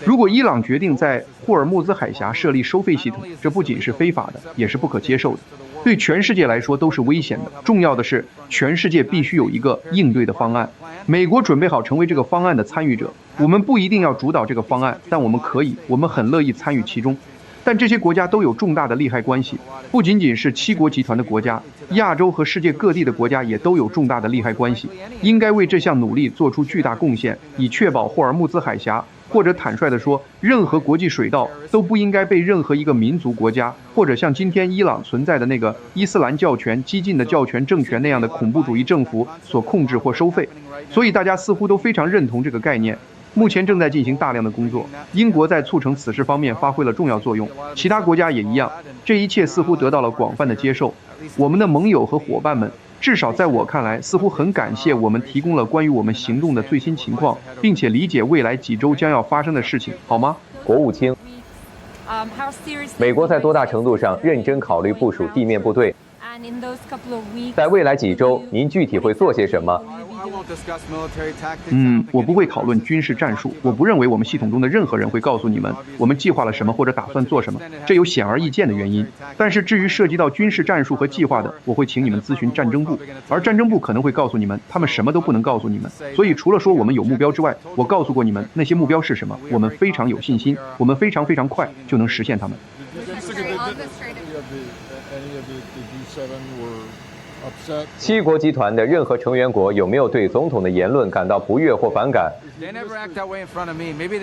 如果伊朗决定在霍尔木兹海峡设立收费系统，这不仅是非法的，也是不可接受的，对全世界来说都是危险的。重要的是，全世界必须有一个应对的方案。美国准备好成为这个方案的参与者，我们不一定要主导这个方案，但我们可以，我们很乐意参与其中。但这些国家都有重大的利害关系，不仅仅是七国集团的国家，亚洲和世界各地的国家也都有重大的利害关系，应该为这项努力做出巨大贡献，以确保霍尔木兹海峡，或者坦率地说，任何国际水道都不应该被任何一个民族国家，或者像今天伊朗存在的那个伊斯兰教权、激进的教权政权那样的恐怖主义政府所控制或收费。所以大家似乎都非常认同这个概念。目前正在进行大量的工作，英国在促成此事方面发挥了重要作用，其他国家也一样。这一切似乎得到了广泛的接受。我们的盟友和伙伴们，至少在我看来，似乎很感谢我们提供了关于我们行动的最新情况，并且理解未来几周将要发生的事情，好吗？国务卿，美国在多大程度上认真考虑部署地面部队？在未来几周，您具体会做些什么？我不会讨论军事战术，我不认为我们系统中的任何人会告诉你们我们计划了什么或者打算做什么，这有显而易见的原因。但是至于涉及到军事战术和计划的，我会请你们咨询战争部，而战争部可能会告诉你们，他们什么都不能告诉你们。所以除了说我们有目标之外，我告诉过你们那些目标是什么，我们非常有信心，我们非常快就能实现它们。七国集团的任何成员国有没有对总统的言论感到不悦或反感？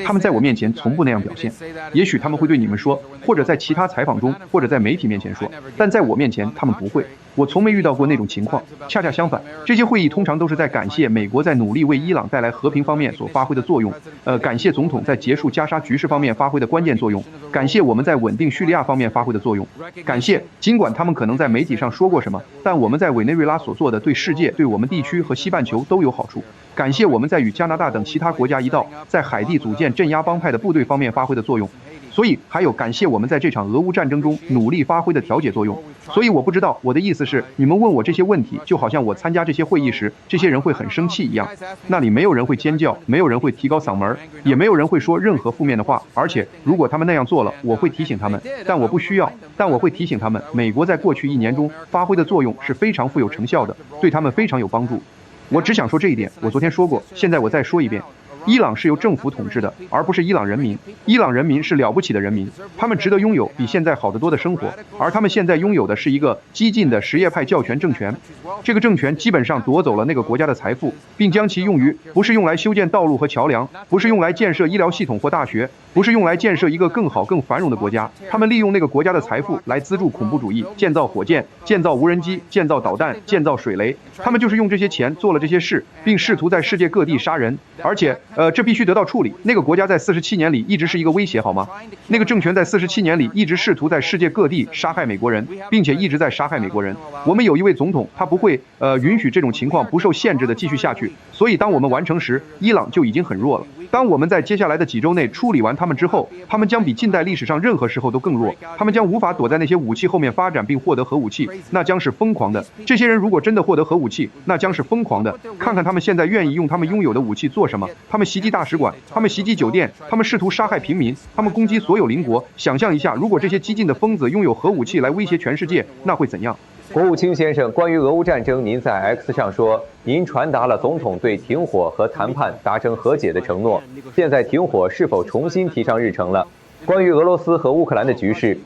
他们在我面前从不那样表现，也许他们会对你们说，或者在其他采访中，或者在媒体面前说，但在我面前他们不会。我从没遇到过那种情况，恰恰相反，这些会议通常都是在感谢美国在努力为伊朗带来和平方面所发挥的作用，感谢总统在结束加沙局势方面发挥的关键作用，感谢我们在稳定叙利亚方面发挥的作用，感谢尽管他们可能在媒体上说过什么，但我们在委内瑞拉所做的对世界、对我们地区和西半球都有好处。感谢我们在与加拿大等其他国家一道，在海地组建镇压帮派的部队方面发挥的作用。所以还有感谢我们在这场俄乌战争中努力发挥的调解作用。所以我不知道，我的意思是，你们问我这些问题，就好像我参加这些会议时，这些人会很生气一样。那里没有人会尖叫，没有人会提高嗓门，也没有人会说任何负面的话。而且如果他们那样做了，我会提醒他们，但我不需要，但我会提醒他们，美国在过去1年中发挥的作用是非常富有成效的，对他们非常有帮助。我只想说这一点，我昨天说过，现在我再说一遍。伊朗是由政府统治的，而不是伊朗人民。伊朗人民是了不起的人民，他们值得拥有比现在好得多的生活，而他们现在拥有的是一个激进的什叶派教权政权。这个政权基本上夺走了那个国家的财富，并将其用于不是用来修建道路和桥梁，不是用来建设医疗系统或大学，不是用来建设一个更好更繁荣的国家。他们利用那个国家的财富来资助恐怖主义，建造火箭，建造无人机，建造导弹，建造水雷。他们就是用这些钱做了这些事，并试图在世界各地杀人。而且这必须得到处理。那个国家在47年里一直是一个威胁，好吗？那个政权在47年里一直试图在世界各地杀害美国人，并且一直在杀害美国人。我们有一位总统，他不会允许这种情况不受限制的继续下去。所以当我们完成时，伊朗就已经很弱了。当我们在接下来的几周内处理完他们之后，他们将比近代历史上任何时候都更弱。他们将无法躲在那些武器后面发展并获得核武器，那将是疯狂的。这些人如果真的获得核武器，那将是疯狂的。看看他们现在愿意用他们拥有的武器做什么？他们袭击大使馆，他们袭击酒店，他们试图杀害平民，他们攻击所有邻国。想象一下，如果这些激进的疯子拥有核武器来威胁全世界，那会怎样？国务卿先生，关于俄乌战争，您在 X 上说，您传达了总统对停火和谈判达成和解的承诺。现在停火是否重新提上日程了？关于俄罗斯和乌克兰的局势。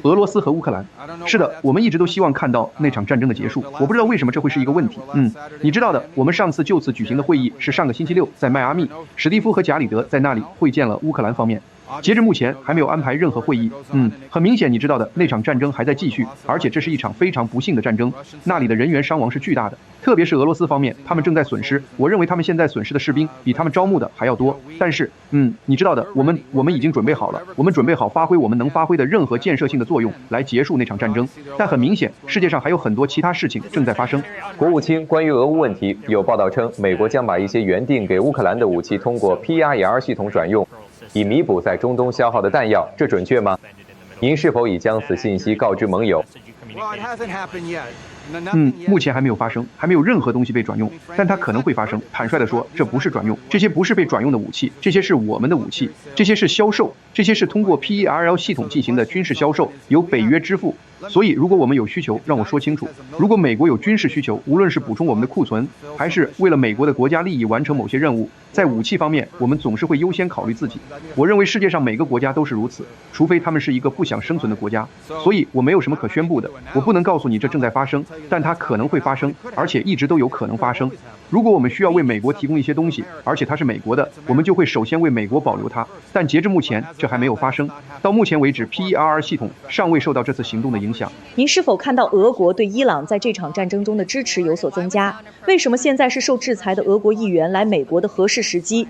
俄罗斯和乌克兰，是的，我们一直都希望看到那场战争的结束。我不知道为什么这会是一个问题。你知道的，我们上次就此举行的会议是上个星期六在迈阿密，史蒂夫和贾里德在那里会见了乌克兰方面。截至目前还没有安排任何会议。很明显，你知道的，那场战争还在继续，而且这是一场非常不幸的战争，那里的人员伤亡是巨大的，特别是俄罗斯方面，他们正在损失。我认为他们现在损失的士兵比他们招募的还要多。但是，你知道的，我们已经准备好了，我们准备好发挥我们能发挥的任何建设性的作用来结束那场战争。但很明显，世界上还有很多其他事情正在发生。国务卿，关于俄乌问题，有报道称，美国将把一些原定给乌克兰的武器通过 PRR 系统转用，以弥补在中东消耗的弹药，这准确吗？您是否已将此信息告知盟友？目前还没有发生，还没有任何东西被转用，但它可能会发生。坦率地说，这不是转用，这些不是被转用的武器，这些是我们的武器，这些是销售，这些是通过 PERL 系统进行的军事销售，由北约支付。所以，如果我们有需求，让我说清楚，如果美国有军事需求，无论是补充我们的库存，还是为了美国的国家利益完成某些任务，在武器方面，我们总是会优先考虑自己。我认为世界上每个国家都是如此，除非他们是一个不想生存的国家。所以我没有什么可宣布的，我不能告诉你这正在发生，但它可能会发生，而且一直都有可能发生。如果我们需要为美国提供一些东西，而且它是美国的，我们就会首先为美国保留它。但截至目前，这还没有发生。到目前为止 ，PERL 系统尚未受到这次行动的影响。您是否看到俄国对伊朗在这场战争中的支持有所增加？为什么现在是受制裁的俄国议员来美国的合适时机？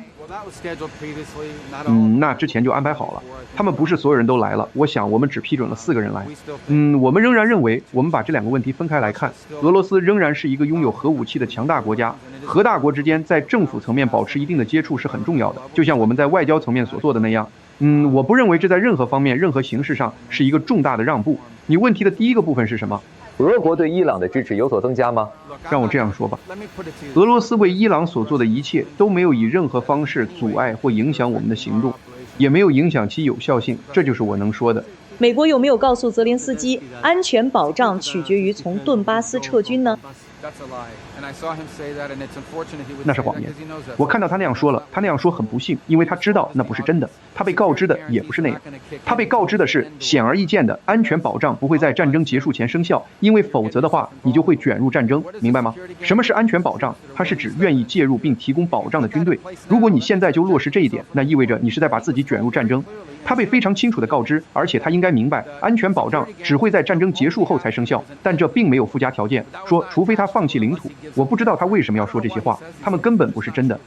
那之前就安排好了，他们不是所有人都来了，我想我们只批准了4个人来。我们仍然认为，我们把这2个问题分开来看，俄罗斯仍然是一个拥有核武器的强大国家，核大国之间在政府层面保持一定的接触是很重要的，就像我们在外交层面所做的那样。我不认为这在任何方面、任何形式上是一个重大的让步。你问题的第一个部分是什么？俄国对伊朗的支持有所增加吗？让我这样说吧，俄罗斯为伊朗所做的一切都没有以任何方式阻碍或影响我们的行动，也没有影响其有效性，这就是我能说的。美国有没有告诉泽连斯基，安全保障取决于从顿巴斯撤军呢？那是谎言。我看到他那样说了，他那样说很不幸，因为他知道那不是真的。他被告知的也不是那样。他被告知的是显而易见的安全保障不会在战争结束前生效，因为否则的话你就会卷入战争，明白吗？什么是安全保障？它是指愿意介入并提供保障的军队。如果你现在就落实这一点，那意味着你是在把自己卷入战争。他被非常清楚地告知，而且他应该明白，安全保障只会在战争结束后才生效，但这并没有附加条件，说除非他放弃领土。我不知道他为什么要说这些话，他们根本不是真的。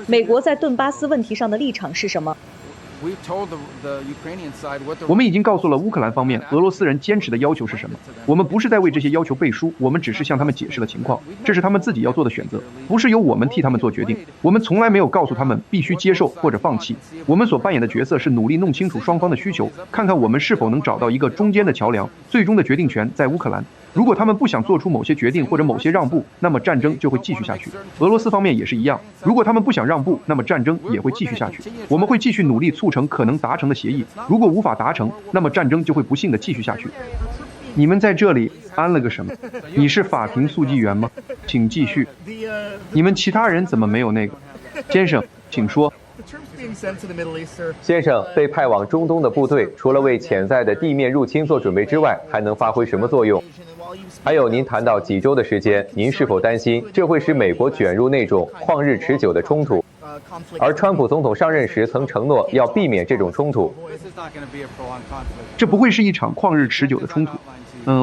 美国在顿巴斯问题上的立场是什么？我们已经告诉了乌克兰方面，俄罗斯人坚持的要求是什么。我们不是在为这些要求背书，我们只是向他们解释了情况，这是他们自己要做的选择，不是由我们替他们做决定。我们从来没有告诉他们必须接受或者放弃。我们所扮演的角色是努力弄清楚双方的需求，看看我们是否能找到一个中间的桥梁。最终的决定权在乌克兰。如果他们不想做出某些决定或者某些让步，那么战争就会继续下去。俄罗斯方面也是一样，如果他们不想让步，那么战争也会继续下去。我们会继续努力促成可能达成的协议，如果无法达成，那么战争就会不幸地继续下去。你们在这里安了个什么？你是法庭速记员吗？请继续。你们其他人怎么没有那个？先生，请说。先生，被派往中东的部队，除了为潜在的地面入侵做准备之外，还能发挥什么作用？还有，您谈到几周的时间，您是否担心这会使美国卷入那种旷日持久的冲突？而川普总统上任时曾承诺要避免这种冲突。这不会是一场旷日持久的冲突。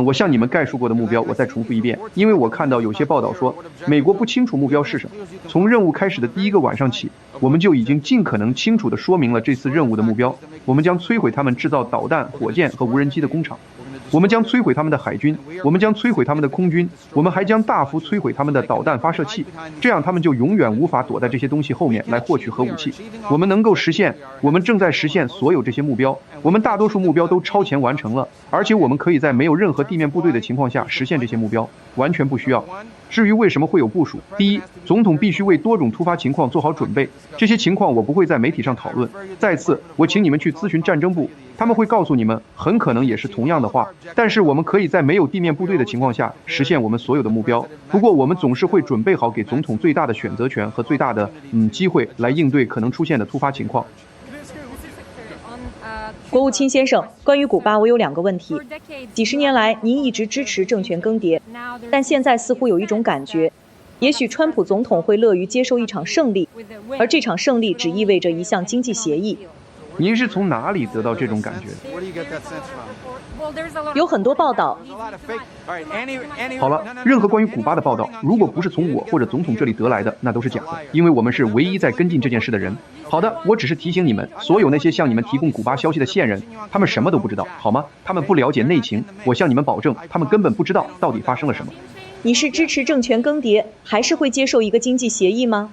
我向你们概述过的目标，我再重复一遍，因为我看到有些报道说，美国不清楚目标是什么。从任务开始的第一个晚上起，我们就已经尽可能清楚地说明了这次任务的目标。我们将摧毁他们制造导弹、火箭和无人机的工厂。我们将摧毁他们的海军，我们将摧毁他们的空军，我们还将大幅摧毁他们的导弹发射器，这样他们就永远无法躲在这些东西后面来获取核武器。我们能够实现，我们正在实现所有这些目标，我们大多数目标都超前完成了，而且我们可以在没有任何地面部队的情况下实现这些目标，完全不需要。至于为什么会有部署，第一，总统必须为多种突发情况做好准备，这些情况我不会在媒体上讨论。再次，我请你们去咨询战争部，他们会告诉你们，很可能也是同样的话。但是我们可以在没有地面部队的情况下实现我们所有的目标。不过我们总是会准备好给总统最大的选择权和最大的机会来应对可能出现的突发情况。国务卿先生，关于古巴，我有2个问题。几十年来，您一直支持政权更迭，但现在似乎有一种感觉，也许川普总统会乐于接受一场胜利，而这场胜利只意味着一项经济协议。您是从哪里得到这种感觉的？有很多报道。好了，任何关于古巴的报道，如果不是从我或者总统这里得来的，那都是假的，因为我们是唯一在跟进这件事的人。好的，我只是提醒你们，所有那些向你们提供古巴消息的线人，他们什么都不知道，好吗？他们不了解内情，我向你们保证，他们根本不知道到底发生了什么。你是支持政权更迭，还是会接受一个经济协议吗？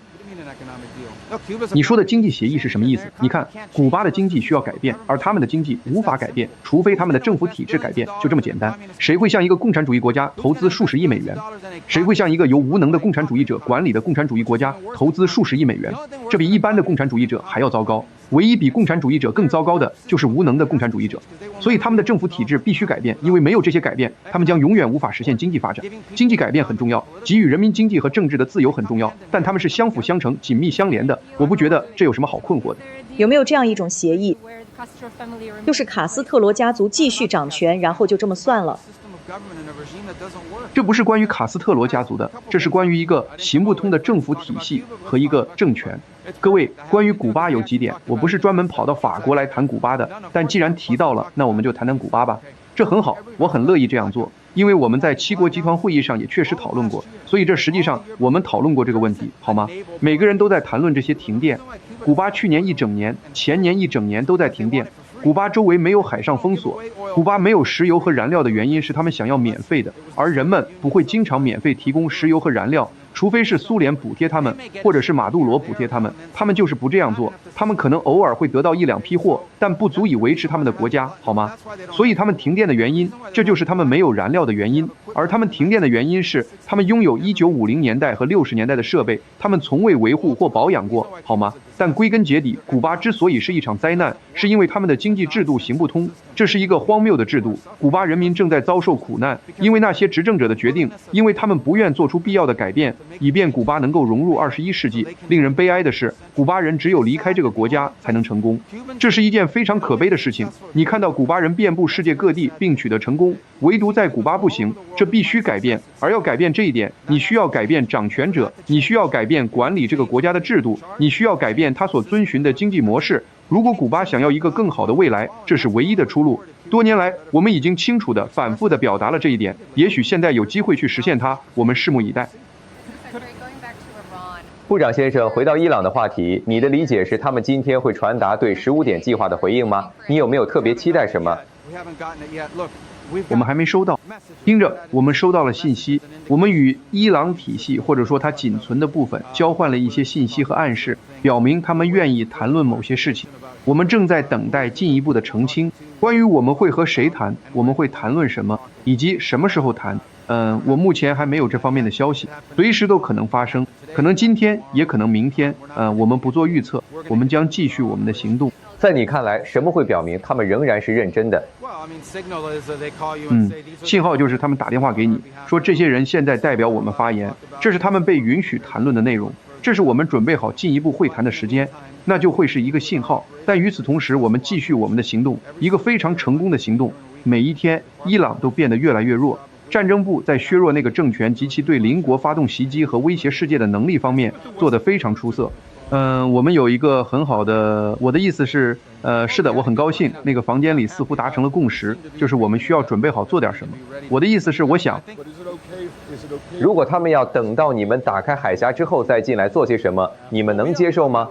你说的经济协议是什么意思？你看，古巴的经济需要改变，而他们的经济无法改变，除非他们的政府体制改变，就这么简单。谁会向一个共产主义国家投资数十亿美元？谁会向一个由无能的共产主义者管理的共产主义国家投资数十亿美元？这比一般的共产主义者还要糟糕。唯一比共产主义者更糟糕的就是无能的共产主义者，所以他们的政府体制必须改变，因为没有这些改变，他们将永远无法实现经济发展。经济改变很重要，给予人民经济和政治的自由很重要，但他们是相辅相成、紧密相连的。我不觉得这有什么好困惑的。有没有这样一种协议，就是卡斯特罗家族继续掌权，然后就这么算了？这不是关于卡斯特罗家族的，这是关于一个行不通的政府体系和一个政权。各位，关于古巴有几点，我不是专门跑到法国来谈古巴的，但既然提到了，那我们就谈谈古巴吧。这很好，我很乐意这样做，因为我们在七国集团会议上也确实讨论过，所以这实际上我们讨论过这个问题，好吗？每个人都在谈论这些停电。古巴去年一整年、前年一整年都在停电。古巴周围没有海上封锁，古巴没有石油和燃料的原因是他们想要免费的，而人们不会经常免费提供石油和燃料，除非是苏联补贴他们，或者是马杜罗补贴他们，他们就是不这样做。他们可能偶尔会得到一两批货，但不足以维持他们的国家，好吗？所以他们停电的原因，这就是他们没有燃料的原因。而他们停电的原因是，他们拥有1950年代和60年代的设备，他们从未维护或保养过，好吗？但归根结底，古巴之所以是一场灾难，是因为他们的经济制度行不通，这是一个荒谬的制度。古巴人民正在遭受苦难，因为那些执政者的决定，因为他们不愿做出必要的改变，以便古巴能够融入21世纪。令人悲哀的是，古巴人只有离开这个国家才能成功，这是一件非常可悲的事情。你看到古巴人遍布世界各地并取得成功，唯独在古巴不行，这必须改变。而要改变这一点，你需要改变掌权者，你需要改变管理这个国家的制度，你需要改变他所遵循的经济模式。如果古巴想要一个更好的未来，这是唯一的出路。多年来，我们已经清楚地、反复地表达了这一点，也许现在有机会去实现它，我们拭目以待。部长先生，回到伊朗的话题，你的理解是他们今天会传达对15点计划的回应吗？你有没有特别期待什么？我们还没收到。听着，我们收到了信息，我们与伊朗体系或者说它仅存的部分交换了一些信息和暗示，表明他们愿意谈论某些事情。我们正在等待进一步的澄清，关于我们会和谁谈，我们会谈论什么，以及什么时候谈。我目前还没有这方面的消息，随时都可能发生，可能今天，也可能明天。我们不做预测，我们将继续我们的行动。在你看来，什么会表明他们仍然是认真的？信号就是他们打电话给你，说这些人现在代表我们发言，这是他们被允许谈论的内容，这是我们准备好进一步会谈的时间，那就会是一个信号。但与此同时，我们继续我们的行动，一个非常成功的行动。每一天，伊朗都变得越来越弱。战争部在削弱那个政权及其对邻国发动袭击和威胁世界的能力方面做得非常出色。我们有一个很好的，我的意思是，是的，我很高兴，那个房间里似乎达成了共识，就是我们需要准备好做点什么。我的意思是，我想，如果他们要等到你们打开海峡之后再进来做些什么，你们能接受吗？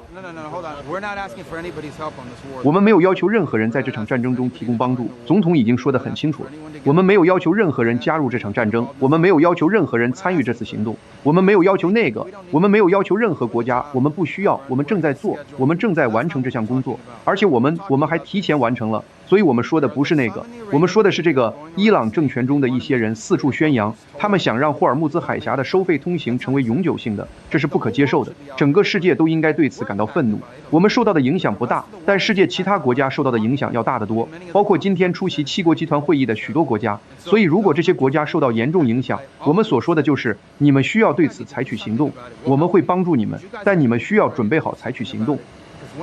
我们没有要求任何人在这场战争中提供帮助，总统已经说得很清楚了。我们没有要求任何人加入这场战争，我们没有要求任何人参与这次行动，我们没有要求那个，我们没有要求任何国家，我们不需要，我们正在做，我们正在完成这项工作，而且我们还提前完成了。所以我们说的不是那个，我们说的是这个伊朗政权中的一些人四处宣扬，他们想让霍尔木兹海峡的收费通行成为永久性的，这是不可接受的。整个世界都应该对此感到愤怒。我们受到的影响不大，但世界其他国家受到的影响要大得多，包括今天出席七国集团会议的许多国家。所以如果这些国家受到严重影响，我们所说的就是你们需要对此采取行动，我们会帮助你们，但你们需要准备好采取行动。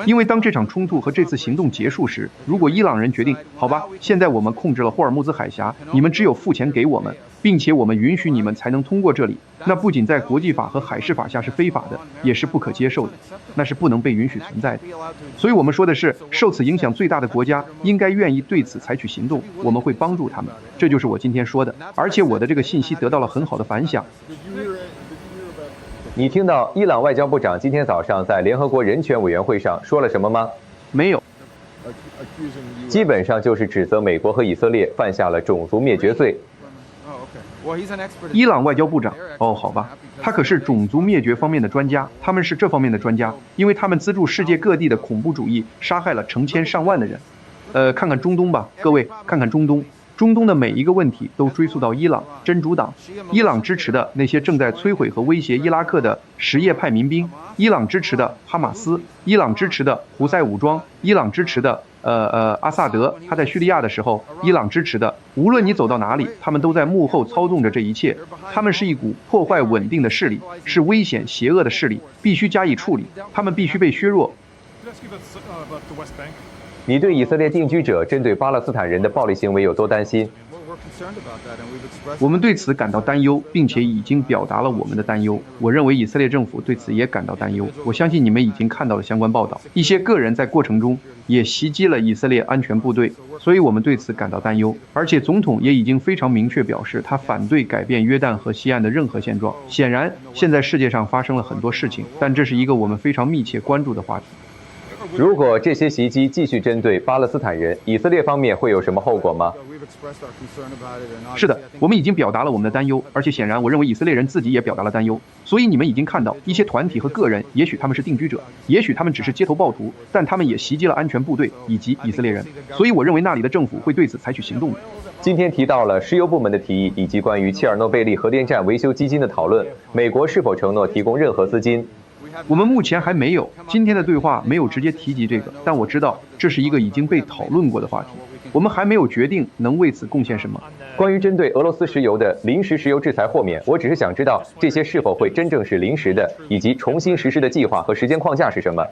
因为当这场冲突和这次行动结束时，如果伊朗人决定，好吧，现在我们控制了霍尔木兹海峡，你们只有付钱给我们，并且我们允许你们才能通过这里，那不仅在国际法和海事法下是非法的，也是不可接受的，那是不能被允许存在的。所以我们说的是，受此影响最大的国家应该愿意对此采取行动，我们会帮助他们，这就是我今天说的，而且我的这个信息得到了很好的反响。你听到伊朗外交部长今天早上在联合国人权委员会上说了什么吗？没有，基本上就是指责美国和以色列犯下了种族灭绝罪。伊朗外交部长，哦，好吧，他可是种族灭绝方面的专家，他们是这方面的专家，因为他们资助世界各地的恐怖主义，杀害了成千上万的人。看看中东吧，各位，看看中东。中东的每一个问题都追溯到伊朗真主党，伊朗支持的那些正在摧毁和威胁伊拉克的什叶派民兵，伊朗支持的哈马斯，伊朗支持的胡塞武装，伊朗支持的阿萨德，他在叙利亚的时候，伊朗支持的，无论你走到哪里，他们都在幕后操纵着这一切，他们是一股破坏稳定的势力，是危险邪恶的势力，必须加以处理，他们必须被削弱。你对以色列定居者针对巴勒斯坦人的暴力行为有多担心？我们对此感到担忧，并且已经表达了我们的担忧。我认为以色列政府对此也感到担忧。我相信你们已经看到了相关报道，一些个人在过程中也袭击了以色列安全部队，所以我们对此感到担忧。而且总统也已经非常明确表示，他反对改变约旦河西岸的任何现状。显然，现在世界上发生了很多事情，但这是一个我们非常密切关注的话题。如果这些袭击继续针对巴勒斯坦人，以色列方面会有什么后果吗？是的，我们已经表达了我们的担忧，而且显然，我认为以色列人自己也表达了担忧。所以你们已经看到一些团体和个人，也许他们是定居者，也许他们只是街头暴徒，但他们也袭击了安全部队以及以色列人。所以我认为那里的政府会对此采取行动的。今天提到了石油部门的提议，以及关于切尔诺贝利核电站维修基金的讨论，美国是否承诺提供任何资金？我们目前还没有，今天的对话没有直接提及这个，但我知道这是一个已经被讨论过的话题。我们还没有决定能为此贡献什么。关于针对俄罗斯石油的临时石油制裁豁免，我只是想知道这些是否会真正是临时的，以及重新实施的计划和时间框架是什么。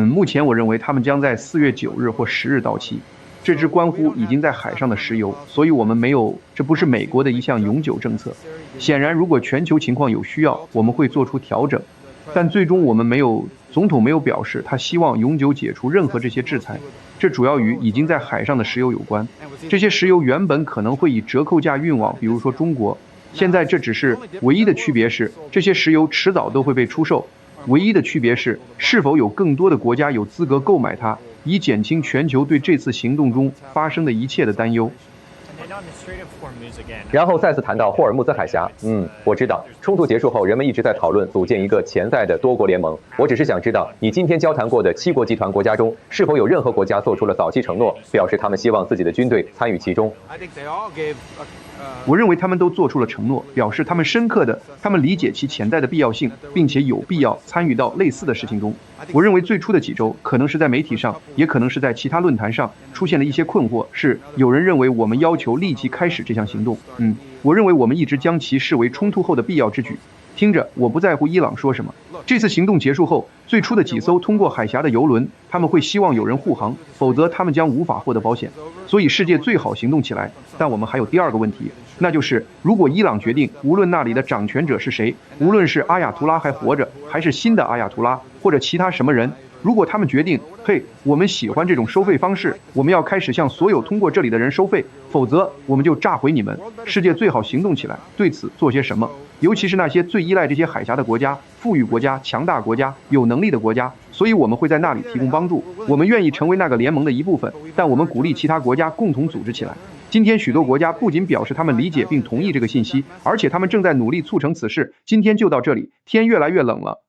目前我认为他们将在4月9日或10日到期。这只关乎已经在海上的石油，所以我们没有，这不是美国的一项永久政策。显然，如果全球情况有需要，我们会做出调整。但最终我们没有，总统没有表示他希望永久解除任何这些制裁。这主要与已经在海上的石油有关。这些石油原本可能会以折扣价运往，比如说中国。现在这只是唯一的区别是，这些石油迟早都会被出售。唯一的区别是，是否有更多的国家有资格购买它。以减轻全球对这次行动中发生的一切的担忧。然后再次谈到霍尔木兹海峡。我知道冲突结束后，人们一直在讨论组建一个潜在的多国联盟。我只是想知道，你今天交谈过的7国集团国家中，是否有任何国家做出了早期承诺，表示他们希望自己的军队参与其中？我认为他们都做出了承诺，表示他们理解其潜在的必要性，并且有必要参与到类似的事情中。我认为最初的几周，可能是在媒体上，也可能是在其他论坛上出现了一些困惑，是有人认为我们要求立即开始这项行动。我认为我们一直将其视为冲突后的必要之举。听着，我不在乎伊朗说什么。这次行动结束后，最初的几艘通过海峡的油轮，他们会希望有人护航，否则他们将无法获得保险。所以世界最好行动起来。但我们还有第二个问题，那就是如果伊朗决定，无论那里的掌权者是谁，无论是阿亚图拉还活着，还是新的阿亚图拉或者其他什么人，如果他们决定，嘿，我们喜欢这种收费方式，我们要开始向所有通过这里的人收费，否则我们就炸毁你们。世界最好行动起来，对此做些什么，尤其是那些最依赖这些海峡的国家、富裕国家、强大国家、有能力的国家。所以我们会在那里提供帮助，我们愿意成为那个联盟的一部分，但我们鼓励其他国家共同组织起来。今天许多国家不仅表示他们理解并同意这个信息，而且他们正在努力促成此事。今天就到这里，天越来越冷了。